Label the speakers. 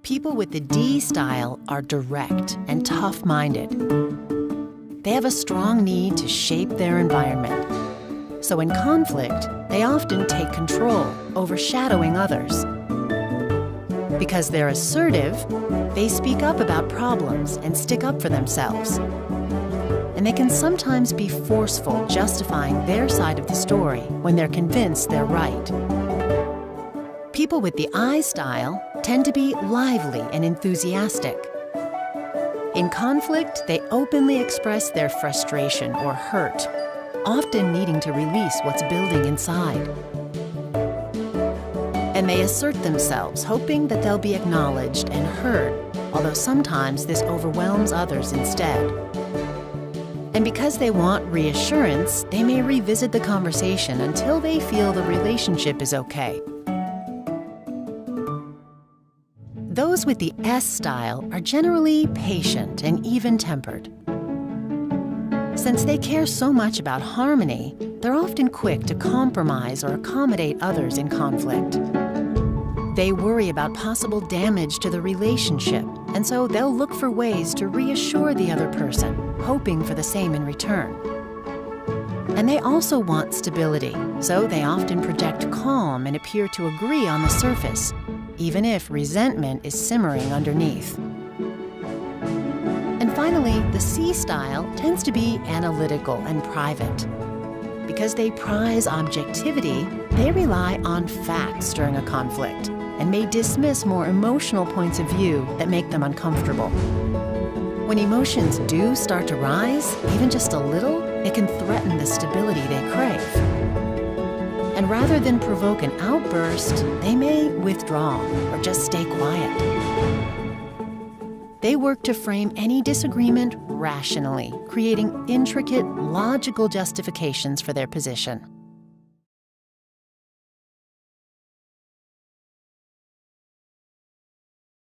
Speaker 1: People with the D style are direct and tough-minded. They have a strong need to shape their environment. So in conflict, they often take control, overshadowing others. Because they're assertive, they speak up about problems and stick up for themselves. And they can sometimes be forceful, justifying their side of the story when they're convinced they're right. People with the I style tend to be lively and enthusiastic. In conflict, they openly express their frustration or hurt, often needing to release what's building inside. And they assert themselves, hoping that they'll be acknowledged and heard, although sometimes this overwhelms others instead. And because they want reassurance, they may revisit the conversation until they feel the relationship is okay. Those with the S style are generally patient and even-tempered. Since they care so much about harmony, they're often quick to compromise or accommodate others in conflict. They worry about possible damage to the relationship, and so they'll look for ways to reassure the other person, hoping for the same in return. And they also want stability, so they often project calm and appear to agree on the surface, even if resentment is simmering underneath. And finally, the C style tends to be analytical and private. Because they prize objectivity, they rely on facts during a conflict and may dismiss more emotional points of view that make them uncomfortable. When emotions do start to rise, even just a little, it can threaten the stability they crave. And rather than provoke an outburst, they may withdraw or just stay quiet. They work to frame any disagreement rationally, creating intricate, logical justifications for their position.